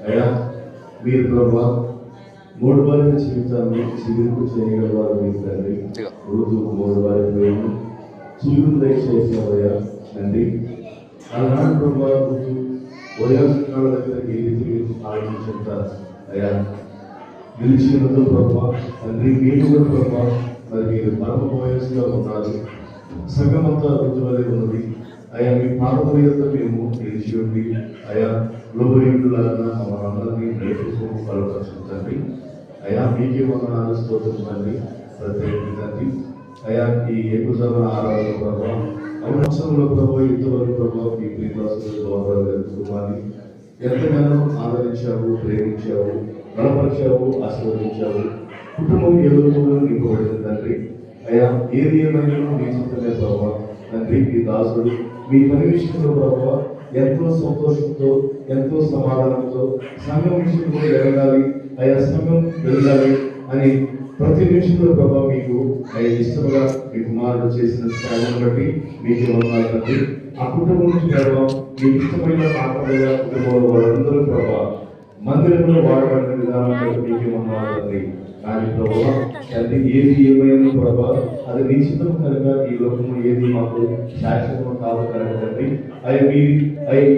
అయ్యా మీరు ప్రభా మూడు వారి జీవితాన్ని చిగురు చేయగలవారు మీరు తండ్రి. రోజు మూడు వారి పేరు చిగురు దయచేసావయ్యా తండ్రి. ఆనాడు ప్రభా రోజు వయోజనాల దగ్గరికి ఎదురు ఆలోచించారు అయ్యా నిలిచినతో ప్రభా తండ్రి. మీరు కూడా ప్రభా మరి మీరు పరమ వయస్సుగా ఉన్నారు. సంఘమంతా రోజు వలె ఉన్నది అయ్యా. మీ పాదముల యొక్క మేము నిలిచి ఉండి అయ్యా లోబడిలాగా మనందరినీ నేర్చుకోము బలపరచుతండి అయ్యా. మీకే వందనాలు స్తోత్రం తండ్రి. ప్రత్యేక తండ్రి అయ్యా ఈ ఏకుజామ ఆరాధన ప్రభావ అవసరంలో ప్రభావ ఇంతవరకు ప్రభావ మీ ప్రియదాసులు కుటుంబాన్ని ఎంతగానో ఆదరించావు, ప్రేమించావు, బలపరిచావు, ఆశీర్వదించావు. కుటుంబం ఎవరు నింపబడింది తండ్రి అయ్యా. ఏది ఏమైనా మీ చిత్తమే ప్రభావ తండ్రి. మీ దాసుడు మీ పని విషయంలో ప్రభావ ఎంతో సంతోషంతో ఎంతో సమాధానంతో సంఘం విషయంలో ఎదగాలి అయ్యా, సంఘం ఎదగాలి అని ప్రతి నిమిషంలో ప్రభావ మీకు అయ్యా ఇష్టముగా మీ కుమారుడు చేసిన సేవను బట్టి మీకు వందనాలు తండ్రి. ఆ కుటుంబం నుంచి ప్రభావం మీకు ఇష్టమైన ఆత్మగా కుటుంబంలో వాళ్ళందరూ ప్రభావ మందిరంలో వాడబడిన విధానం మీకు వందనాలు తండ్రి. కానీ ప్రభావ తండ్రి ఏది ఏమైనా ప్రభావ అది నిశ్చితం కనుక ఈ లోకంలో ఏది మాకు శాశ్వతం కాదు కనుక తండ్రి అయ్యా మీరు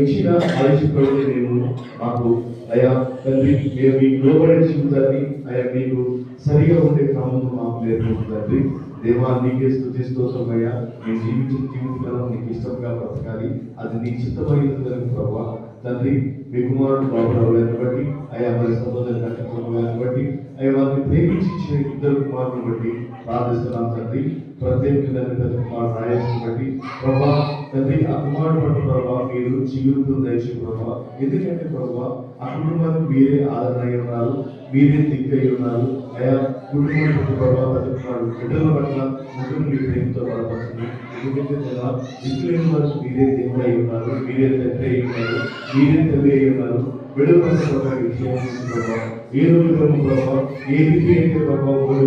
ఇచ్చిన ఆలోచించబడి మేము మాకు అయ్యా తండ్రి మేము మీకు లోబడే జీవితాన్ని అయ్యా మీకు సరిగా ఉండే క్రమం మాకు నేర్పుతుంది. దేవా నీకే స్తుతి స్తోత్రమయ్యా. మేము జీవించిన జీవితకాలం నీకు ఇష్టంగా బ్రతకాలి, అది నీ చిత్తమైనది ప్రభావ తండ్రి. మీ కుమారుడు బాబురావులను బట్టి అయ్యా మరి సహోదరు నక్షత్రాలను బట్టి అయ్యా వారిని ప్రేమించి ఇచ్చిన ఇద్దరు కుమారులను బట్టి ప్రార్థిస్తున్నాం తండ్రి. ప్రత్యేకంగా కుమారుడు రాయేసుని బట్టి ప్రభా తండ్రి ఆ కుమారుడు పట్ల ప్రభావ మీరు చిగురుతో దయచే ప్రభావ. ఎందుకంటే ప్రభావ ఆ కుటుంబానికి మీరే ఆదరణ అయి ఉన్నారు, మీరే దిగ్గై ఉన్నారు అయా. కుటుంబం పట్ల ప్రభావ బిడ్డల పట్ల ముగ్గురు మీ ప్రేమతో బలపడుతుంది. ఎందుకంటే దిక్కులేని వారు మీరే దేవుడు అయి ఉన్నారు, మీరే తండ్రి అయి ఉన్నారు, మీరే తల్లి అయి ఉన్నారు. బిడ్డల పట్ల విషయం ప్రభావ ఏ రోజు ప్రభావ ఏ దిక్కు అయితే ప్రభావం వారు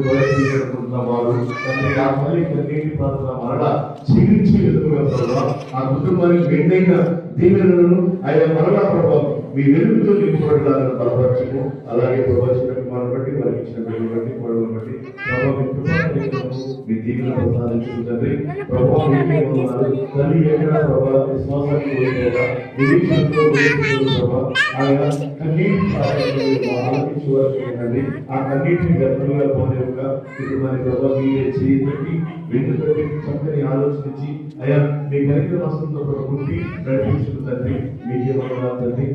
తండ్రి ఆ తల్లి కన్నీటి ప్రార్థన మరలా జీవించి ఎదురుగా ప్రభావ ఆ కుటుంబానికి మెండైన దీవెనలను ఆయన మరలా ప్రభావం మీ వెలుగుతో నింపబడాలని బలపరచము. అలాగే ప్రభావించిన కుమారుని బట్టి వారికి ఇచ్చిన బిడ్డలు బట్టి కోడలను బట్టి ప్రభావం మీ దీవెన ప్రసాదించుకుంటుంది. ప్రభావం తల్లి ఎక్కడ ప్రభావ విశ్వాసాన్ని కోరుకోగా నిరీక్షణతో ప్రభావ ఆయన కన్నీటి ఆలోచించవలసిందండి. ఆ కన్నీటిని గర్భంగా పోనేవుగా కుటుంబాన్ని ప్రభావ మీరే చేతి వెన్నుతోటి చక్కని ఆలోచించి అయ్యా మీ కనికర వసంతో పుట్టి నడిపించుకుంటుంది. మీకే తండ్రి.